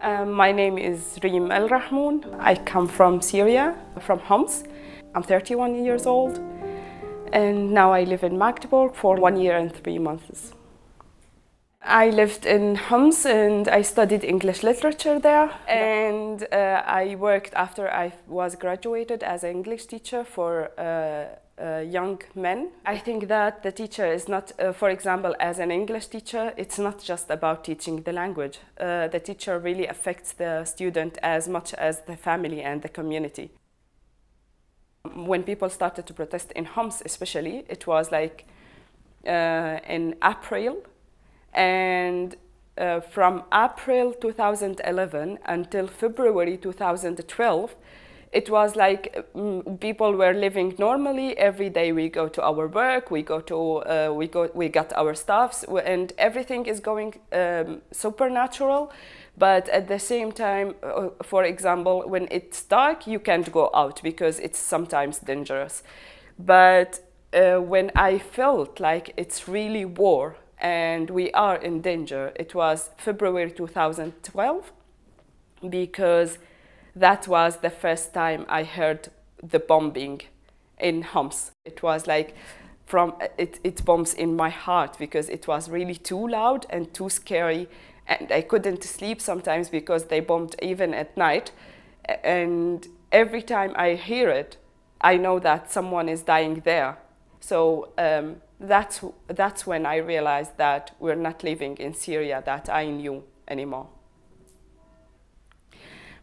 My name is Reem Al-Rahmoun. I come from Syria, from Homs. I'm 31 years old, and now I live in Magdeburg for 1 year and 3 months. I lived in Homs and I studied English literature there, and I worked after I was graduated as an English teacher for young men. I think that the teacher is not, for example, as an English teacher, it's not just about teaching the language. The teacher really affects the student as much as the family and the community. When people started to protest in Homs especially, it was like in April, and from April 2011 until February 2012, it was like people were living normally. Every day we go to our work, we got our stuffs, and everything is going supernatural. But at the same time, for example, when it's dark, you can't go out because it's sometimes dangerous. But when I felt like it's really war and we are in danger, it was February 2012, because that was the first time I heard the bombing in Homs. It was like it bombs in my heart because it was really too loud and too scary, and I couldn't sleep sometimes because they bombed even at night. And every time I hear it, I know that someone is dying there. So that's when I realized that we're not living in Syria that I knew anymore.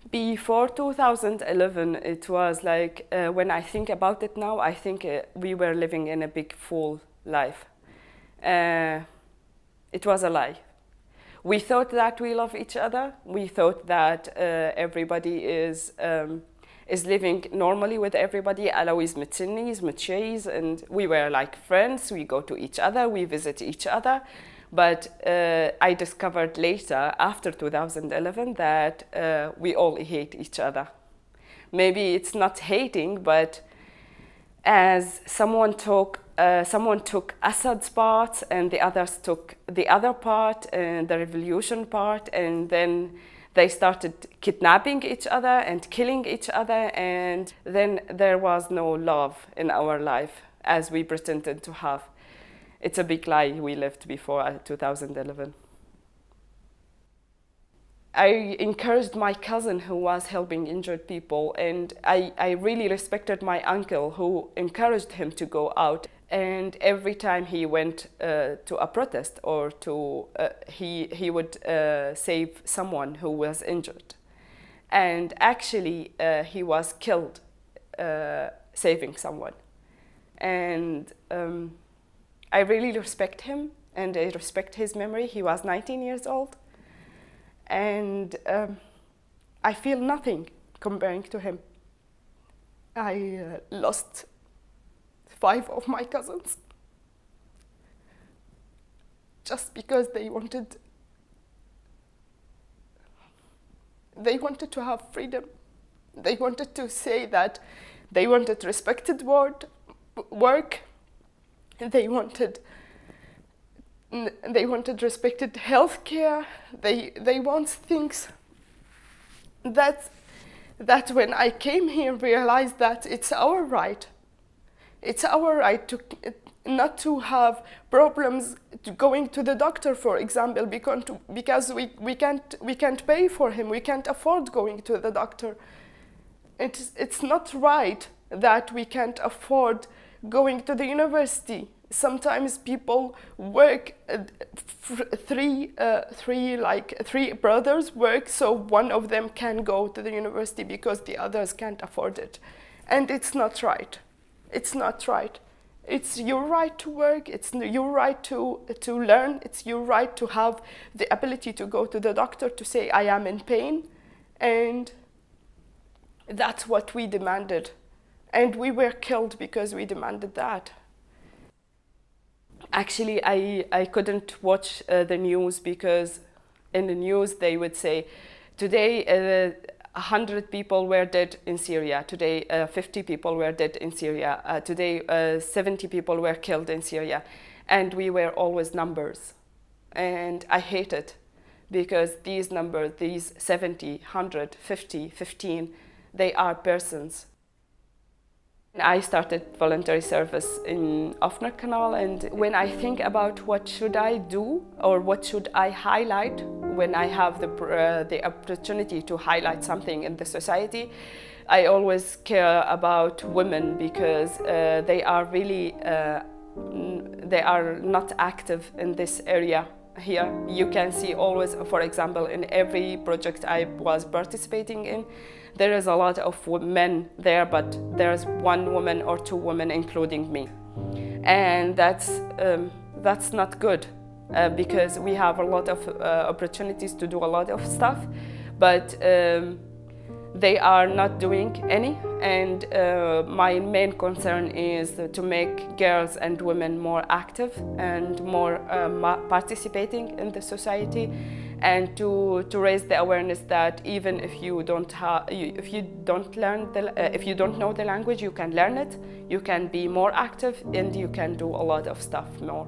Before 2011, it was like, when I think about it now, I think we were living in a big full life. It was a lie. We thought that we love each other. We thought that everybody is living normally with everybody. Alawis mitsinnis, mitshis, and we were like friends. We go to each other, we visit each other. But I discovered later, after 2011, that we all hate each other. Maybe it's not hating, but as someone took Assad's part, and the others took the other part, and the revolution part, and then they started kidnapping each other and killing each other, and then there was no love in our life as we pretended to have. It's a big lie we lived before 2011. I encouraged my cousin who was helping injured people, and I really respected my uncle who encouraged him to go out. And every time he went to a protest or he would save someone who was injured. And actually he was killed saving someone. And I really respect him, and I respect his memory. He was 19 years old, and I feel nothing comparing to him. I lost 5 of my cousins just because they wanted to have freedom. They wanted to say that they wanted respected work. They wanted respected health care. They want things that when I came here realized that it's our right. It's our right to not to have problems going to the doctor, for example, because we can't pay for him. We can't afford going to the doctor. It's not right that we can't afford going to the university. Sometimes people work, 3 brothers work, so one of them can go to the university because the others can't afford it. And it's not right. It's not right. It's your right to work, it's your right to learn, it's your right to have the ability to go to the doctor to say, I am in pain. And that's what we demanded. And we were killed because we demanded that. Actually, I couldn't watch the news because in the news they would say, today 100 people were dead in Syria, today 50 people were dead in Syria, today 70 people were killed in Syria. And we were always numbers. And I hate it because these numbers, these 70, 100, 50, 15, they are persons. I started voluntary service in Offener Kanal, and when I think about what should I do or what should I highlight when I have the opportunity to highlight something in the society, I always care about women because they are really they are not active in this area. Here you can see always, for example, in every project I was participating in, there is a lot of men there, but there's one woman or two women, including me, and that's not good because we have a lot of opportunities to do a lot of stuff, but they are not doing any. And my main concern is to make girls and women more active and more participating in the society, and to raise the awareness that even if you don't know the language, you can learn it, you can be more active, and you can do a lot of stuff more.